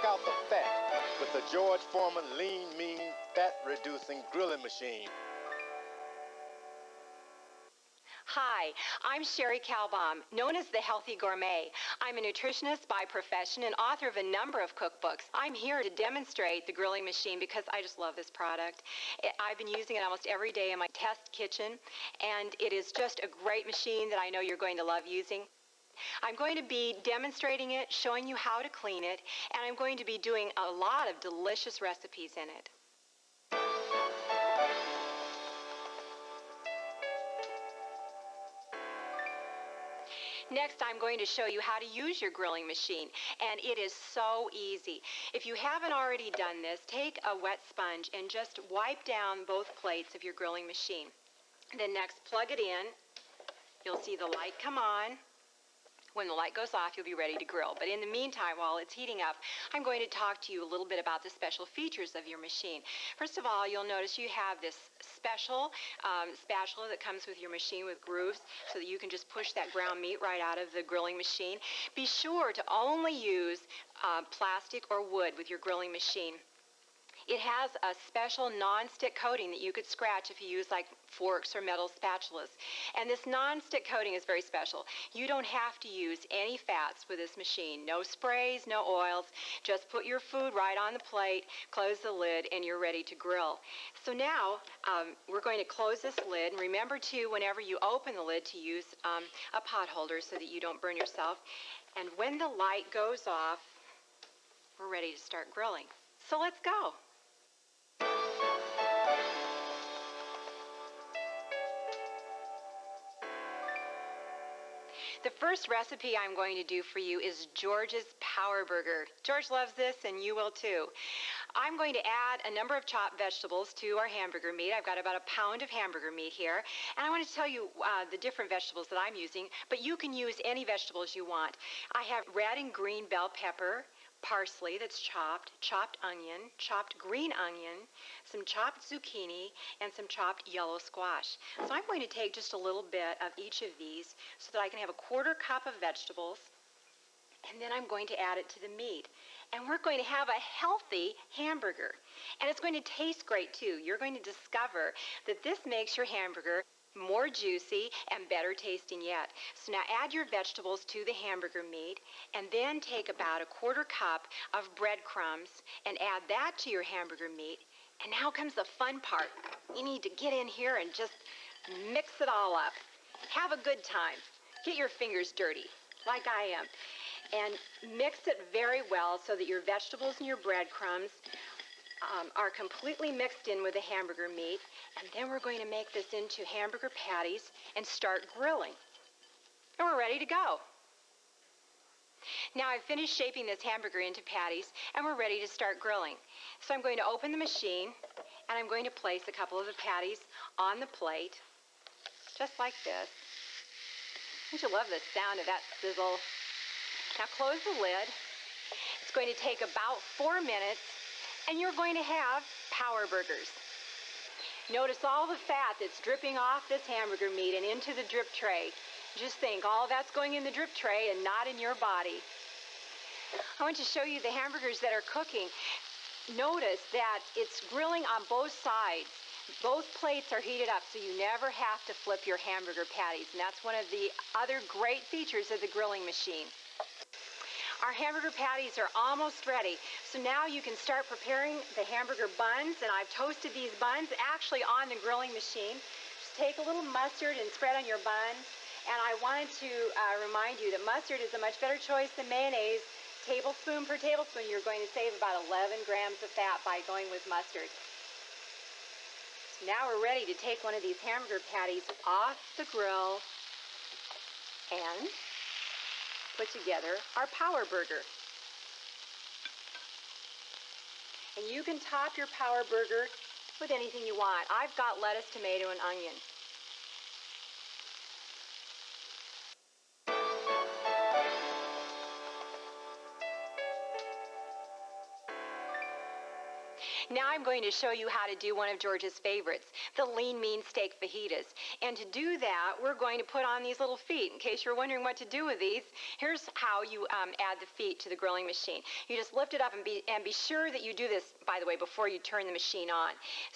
knock out the fat with the George Forman Lean Mean Fat Reducing Grilling Machine. Hi, I'm Sherry Calbaum, known as the Healthy Gourmet. I'm a nutritionist by profession and author of a number of cookbooks. I'm here to demonstrate the grilling machine because I just love this product. I've been using it almost every day in my test kitchen, and it is just a great machine that I know you're going to love using. I'm going to be demonstrating it, showing you how to clean it, and I'm going to be doing a lot of delicious recipes in it. Next, I'm going to show you how to use your grilling machine, and it is so easy. If you haven't already done this, take a wet sponge and just wipe down both plates of your grilling machine. Then next, plug it in. You'll see the light come on. When the light goes off, you'll be ready to grill. But in the meantime, while it's heating up, I'm going to talk to you a little bit about the special features of your machine. First of all, you'll notice you have this special spatula that comes with your machine with grooves so that you can just push that ground meat right out of the grilling machine. Be sure to only use plastic or wood with your grilling machine. It has a special non-stick coating that you could scratch if you use like forks or metal spatulas. And this non-stick coating is very special. You don't have to use any fats with this machine. No sprays, no oils. Just put your food right on the plate, close the lid, and you're ready to grill. So now we're going to close this lid. And remember too, whenever you open the lid, to use a pot holder so that you don't burn yourself. And when the light goes off, we're ready to start grilling. So let's go. The first recipe I'm going to do for you is George's Power Burger. George loves this, and you will too. I'm going to add a number of chopped vegetables to our hamburger meat. I've got about a pound of hamburger meat here, and I want to tell you the different vegetables that I'm using, but you can use any vegetables you want. I have red and green bell pepper, parsley that's chopped onion, chopped green onion, some chopped zucchini, and some chopped yellow squash. So I'm going to take just a little bit of each of these so that I can have a quarter cup of vegetables, and then I'm going to add it to the meat. And we're going to have a healthy hamburger. And it's going to taste great too. You're going to discover that this makes your hamburger more juicy and better tasting yet. So now add your vegetables to the hamburger meat, and then take about a quarter cup of breadcrumbs and add that to your hamburger meat. And now comes the fun part. You need to get in here and just mix it all up. Have a good time. Get your fingers dirty, like I am. And mix it very well so that your vegetables and your breadcrumbs are completely mixed in with the hamburger meat. And then we're going to make this into hamburger patties and start grilling. And we're ready to go. Now I've finished shaping this hamburger into patties, and we're ready to start grilling. So I'm going to open the machine, and I'm going to place a couple of the patties on the plate, just like this. Don't you love the sound of that sizzle? Now close the lid. It's going to take about 4 minutes, and you're going to have power burgers. Notice all the fat that's dripping off this hamburger meat and into the drip tray. Just think, all that's going in the drip tray and not in your body. I want to show you the hamburgers that are cooking. Notice that it's grilling on both sides. Both plates are heated up, so you never have to flip your hamburger patties. And that's one of the other great features of the grilling machine. Our hamburger patties are almost ready. So now you can start preparing the hamburger buns, and I've toasted these buns actually on the grilling machine. Just take a little mustard and spread on your buns. And I wanted to remind you that mustard is a much better choice than mayonnaise. Tablespoon per tablespoon, you're going to save about 11 grams of fat by going with mustard. So now we're ready to take one of these hamburger patties off the grill and put together our power burger. And you can top your power burger with anything you want. I've got lettuce, tomato, and onion. Now I'm going to show you how to do one of George's favorites, the lean mean steak fajitas. And to do that, we're going to put on these little feet. In case you're wondering what to do with these, here's how you add the feet to the grilling machine. You just lift it up and be sure that you do this, by the way, before you turn the machine on.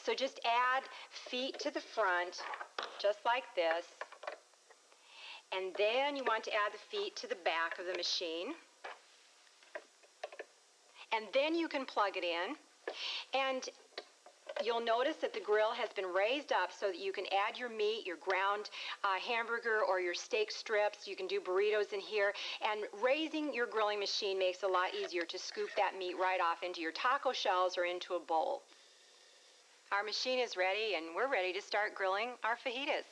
So just add feet to the front, just like this. And then you want to add the feet to the back of the machine. And then you can plug it in. And you'll notice that the grill has been raised up so that you can add your meat, your ground hamburger or your steak strips. You can do burritos in here. And raising your grilling machine makes it a lot easier to scoop that meat right off into your taco shells or into a bowl. Our machine is ready and we're ready to start grilling our fajitas.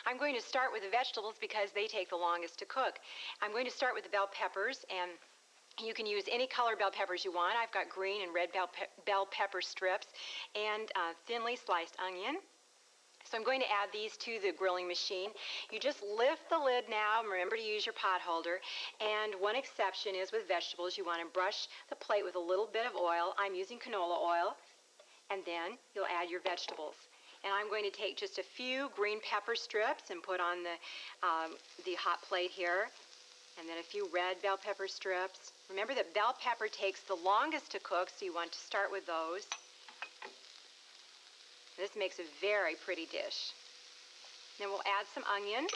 I'm going to start with the vegetables because they take the longest to cook. I'm going to start with the bell peppers, and you can use any color bell peppers you want. I've got green and red bell pepper strips and thinly sliced onion. So I'm going to add these to the grilling machine. You just lift the lid now. Remember to use your pot holder. And one exception is with vegetables. You want to brush the plate with a little bit of oil. I'm using canola oil. And then you'll add your vegetables. And I'm going to take just a few green pepper strips and put on the hot plate here. And then a few red bell pepper strips. Remember that bell pepper takes the longest to cook, so you want to start with those. This makes a very pretty dish. Then we'll add some onion.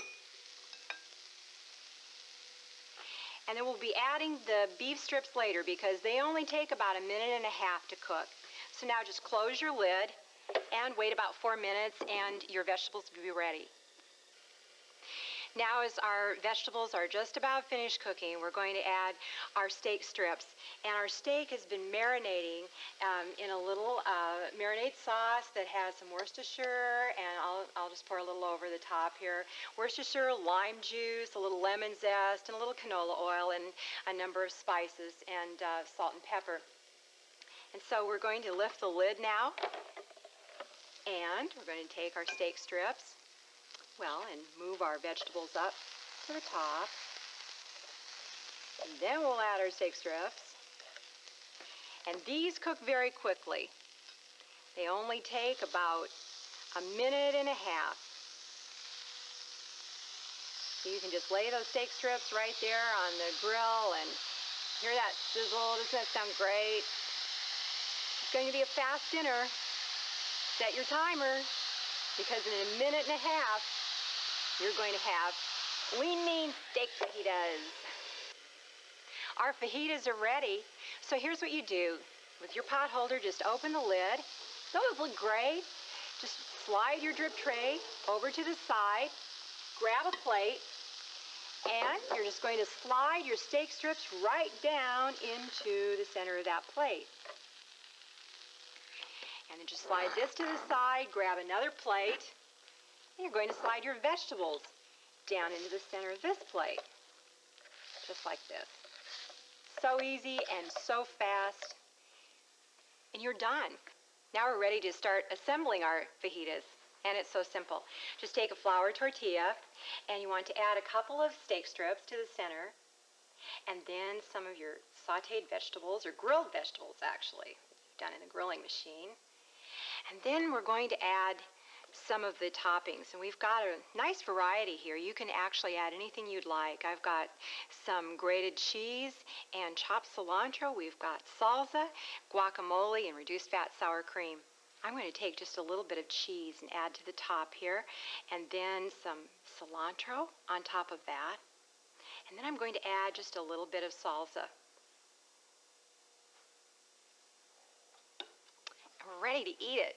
And then we'll be adding the beef strips later because they only take about 1.5 minutes to cook. So now just close your lid and wait about 4 minutes and your vegetables will be ready. Now as our vegetables are just about finished cooking, we're going to add our steak strips. And our steak has been marinating in a little marinade sauce that has some Worcestershire, and I'll just pour a little over the top here. Worcestershire, lime juice, a little lemon zest, and a little canola oil, and a number of spices, and salt and pepper. And so we're going to lift the lid now, and we're going to take our steak strips, and move our vegetables up to the top. And then we'll add our steak strips. And these cook very quickly. They only take about 1.5 minutes. So you can just lay those steak strips right there on the grill and hear that sizzle. Doesn't that sound great? It's going to be a fast dinner. Set your timer, because in 1.5 minutes, you're going to have lean mean steak fajitas. Our fajitas are ready. So here's what you do. With your pot holder, just open the lid. Those look great. Just slide your drip tray over to the side, grab a plate, and you're just going to slide your steak strips right down into the center of that plate. And then just slide this to the side, grab another plate, and you're going to slide your vegetables down into the center of this plate, just like this. So easy and so fast, and you're done. Now we're ready to start assembling our fajitas, and it's so simple. Just take a flour tortilla, and you want to add a couple of steak strips to the center, and then some of your sauteed vegetables, or grilled vegetables actually, done in the grilling machine. And then we're going to add some of the toppings, and we've got a nice variety here. You can actually add anything you'd like. I've got some grated cheese and chopped cilantro. We've got salsa, guacamole, and reduced fat sour cream. I'm going to take just a little bit of cheese and add to the top here, and then some cilantro on top of that. And then I'm going to add just a little bit of salsa. And we're ready to eat it.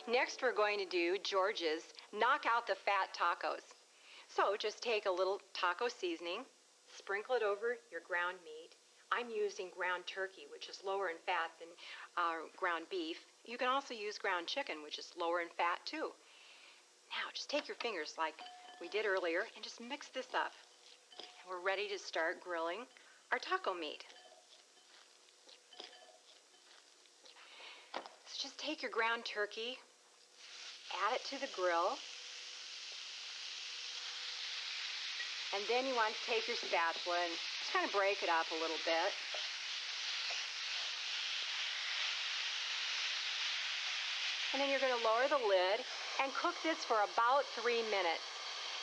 Next, we're going to do George's Knock Out the Fat Tacos. So just take a little taco seasoning, sprinkle it over your ground meat. I'm using ground turkey, which is lower in fat than ground beef. You can also use ground chicken, which is lower in fat too. Now, just take your fingers like we did earlier and just mix this up. And we're ready to start grilling our taco meat. So just take your ground turkey, add it to the grill. And then you want to take your spatula and just kind of break it up a little bit. And then you're going to lower the lid and cook this for about 3 minutes.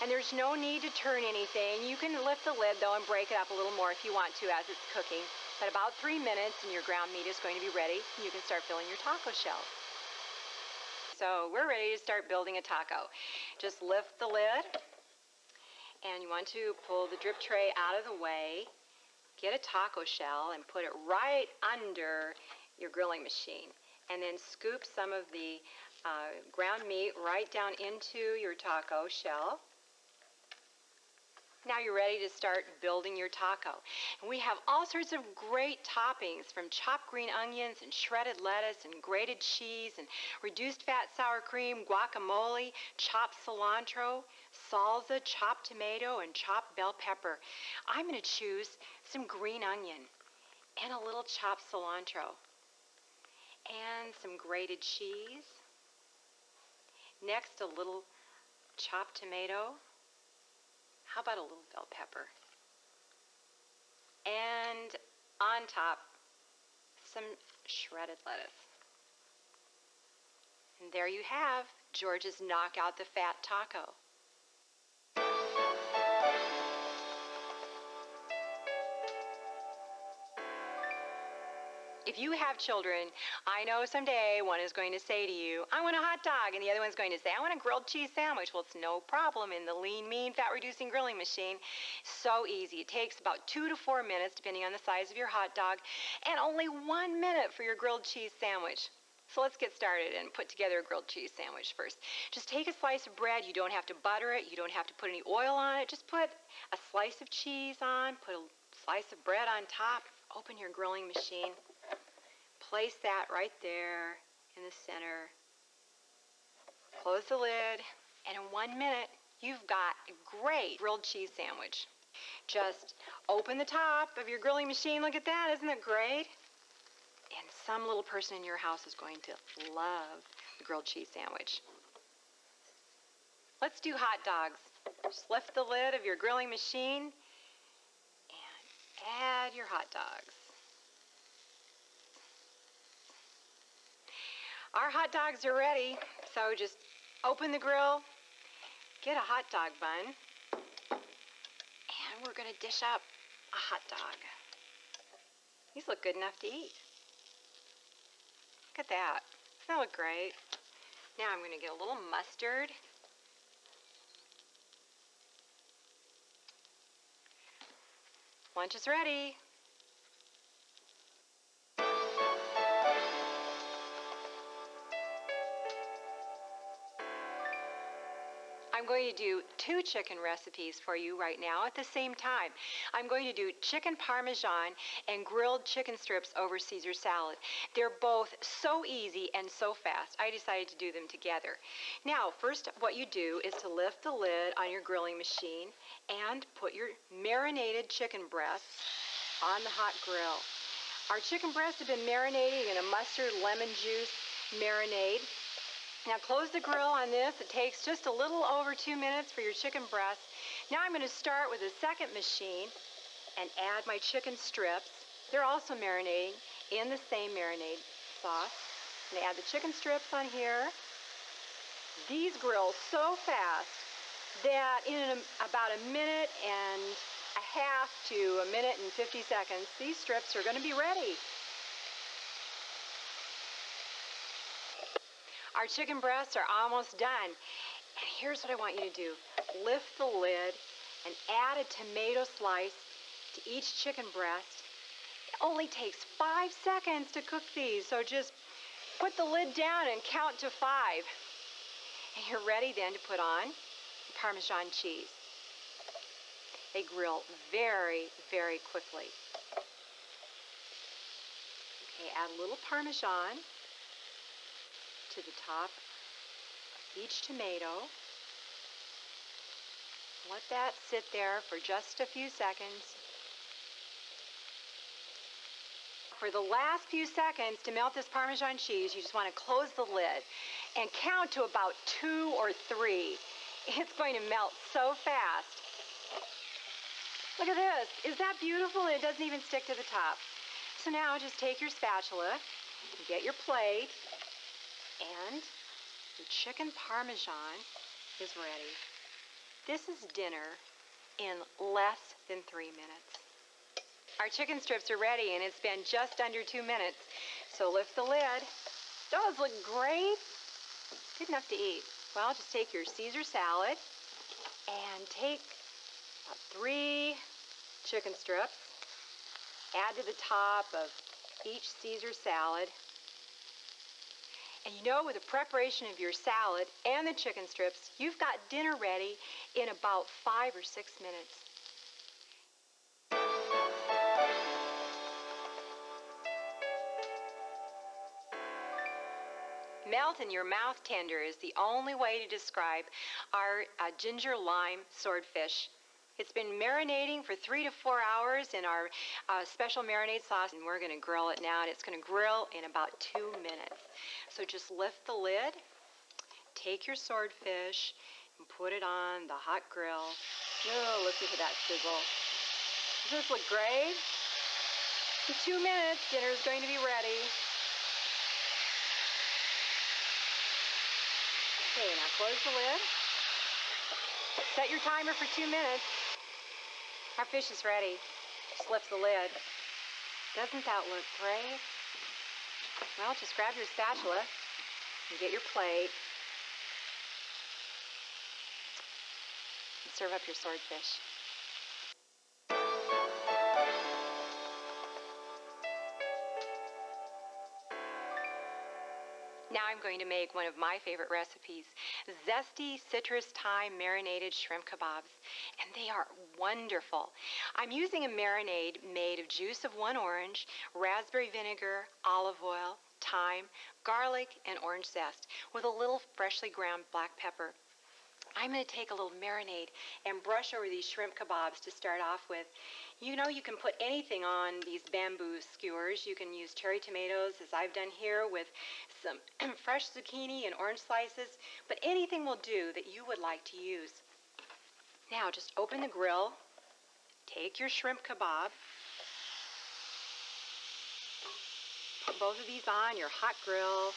And there's no need to turn anything. You can lift the lid though and break it up a little more if you want to as it's cooking. But about 3 minutes and your ground meat is going to be ready and you can start filling your taco shell. So we're ready to start building a taco. Just lift the lid and you want to pull the drip tray out of the way. Get a taco shell and put it right under your grilling machine. And then scoop some of the ground meat right down into your taco shell. Now you're ready to start building your taco. And we have all sorts of great toppings, from chopped green onions and shredded lettuce and grated cheese and reduced fat sour cream, guacamole, chopped cilantro, salsa, chopped tomato, and chopped bell pepper. I'm going to choose some green onion and a little chopped cilantro and some grated cheese. Next, a little chopped tomato. How about a little bell pepper? And on top, some shredded lettuce. And there you have George's Knock Out the Fat Taco. If you have children, I know someday one is going to say to you, I want a hot dog, and the other one's going to say, I want a grilled cheese sandwich. Well, it's no problem in the lean, mean, fat-reducing grilling machine. So easy. It takes about 2 to 4 minutes, depending on the size of your hot dog, and only 1 minute for your grilled cheese sandwich. So let's get started and put together a grilled cheese sandwich first. Just take a slice of bread. You don't have to butter it. You don't have to put any oil on it. Just put a slice of cheese on, put a slice of bread on top, open your grilling machine. Place that right there in the center. Close the lid, and in 1 minute, you've got a great grilled cheese sandwich. Just open the top of your grilling machine. Look at that. Isn't it great? And some little person in your house is going to love the grilled cheese sandwich. Let's do hot dogs. Just lift the lid of your grilling machine and add your hot dogs. Our hot dogs are ready, so just open the grill, get a hot dog bun, and we're going to dish up a hot dog. These look good enough to eat. Look at that. Doesn't that look great? Now I'm going to get a little mustard. Lunch is ready. I'm going to do 2 chicken recipes for you right now at the same time. I'm going to do chicken parmesan and grilled chicken strips over Caesar salad. They're both so easy and so fast. I decided to do them together. Now, first what you do is to lift the lid on your grilling machine and put your marinated chicken breasts on the hot grill. Our chicken breasts have been marinating in a mustard lemon juice marinade. Now close the grill on this. It takes just a little over 2 minutes for your chicken breast. Now I'm going to start with a second machine and add my chicken strips. They're also marinating in the same marinade sauce. I'm going to add the chicken strips on here. These grill so fast that in about a minute and a half to a minute and 50 seconds, these strips are going to be ready. Our chicken breasts are almost done. And here's what I want you to do. Lift the lid and add a tomato slice to each chicken breast. It only takes 5 seconds to cook these, so just put the lid down and count to 5. And you're ready then to put on Parmesan cheese. They grill very, very quickly. Okay, add a little Parmesan to the top of each tomato. Let that sit there for just a few seconds. For the last few seconds to melt this Parmesan cheese, you just want to close the lid and count to about 2 or 3. It's going to melt so fast. Look at this. Is that beautiful? It doesn't even stick to the top. So now just take your spatula, get your plate, and your chicken parmesan is ready. This is dinner in less than 3 minutes. Our chicken strips are ready, and it's been just under 2 minutes. So lift the lid. Those look great. Good enough to eat. Well, just take your Caesar salad and take about 3 chicken strips. Add to the top of each Caesar salad. And you know, with the preparation of your salad and the chicken strips, you've got dinner ready in about 5 or 6 minutes. Melt in your mouth tender is the only way to describe our ginger lime swordfish. It's been marinating for 3 to 4 hours in our special marinade sauce, and we're going to grill it now, and it's going to grill in about 2 minutes. So just lift the lid, take your swordfish, and put it on the hot grill. Oh, listen to that sizzle. Does this look great? In 2 minutes, dinner is going to be ready. Okay, now close the lid. Set your timer for 2 minutes. Our fish is ready. Just lift the lid. Doesn't that look great? Well, just grab your spatula and get your plate and serve up your swordfish. Now I'm going to make one of my favorite recipes, zesty citrus thyme marinated shrimp kebabs, and they are wonderful. I'm using a marinade made of juice of 1 orange, raspberry vinegar, olive oil, thyme, garlic, and orange zest with a little freshly ground black pepper. I'm going to take a little marinade and brush over these shrimp kebabs to start off with. You know, you can put anything on these bamboo skewers. You can use cherry tomatoes, as I've done here, with some fresh zucchini and orange slices, but anything will do that you would like to use. Now, just open the grill, take your shrimp kebab, put both of these on your hot grill,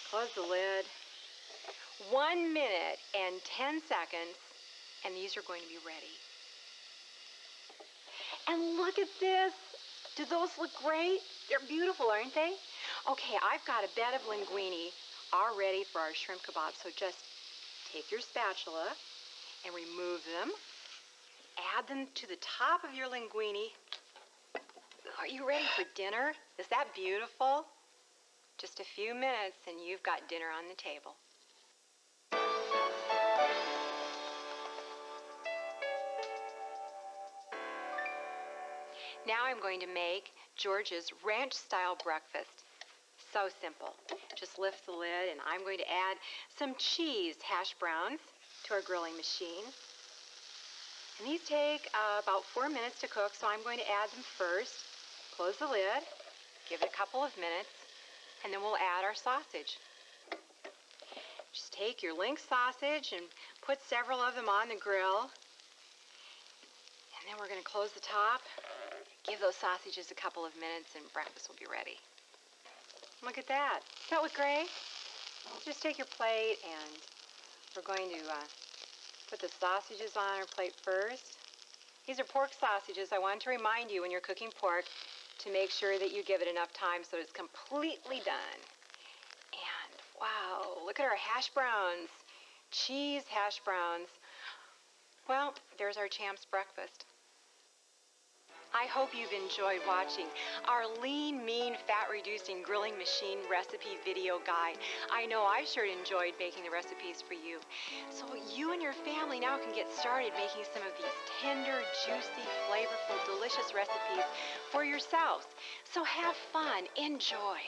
close the lid. 1 minute and 10 seconds, and these are going to be ready. And look at this. Do those look great? They're beautiful, aren't they? Okay, I've got a bed of linguine all ready for our shrimp kebab, so just take your spatula and remove them. Add them to the top of your linguine. Are you ready for dinner? Is that beautiful? Just a few minutes and you've got dinner on the table. Now I'm going to make George's ranch-style breakfast. So simple. Just lift the lid, and I'm going to add some cheese hash browns to our grilling machine. And these take about 4 minutes to cook, so I'm going to add them first. Close the lid, give it a couple of minutes, and then we'll add our sausage. Just take your link sausage and put several of them on the grill. And then we're going to close the top. Give those sausages a couple of minutes and breakfast will be ready. Look at that. Does that look great? Just take your plate and we're going to put the sausages on our plate first. These are pork sausages. I want to remind you when you're cooking pork to make sure that you give it enough time so it's completely done. And wow, look at our hash browns. Cheese hash browns. Well, there's our champ's breakfast. I hope you've enjoyed watching our lean, mean, fat-reducing grilling machine recipe video guide. I know I sure enjoyed making the recipes for you. So you and your family now can get started making some of these tender, juicy, flavorful, delicious recipes for yourselves. So have fun. Enjoy.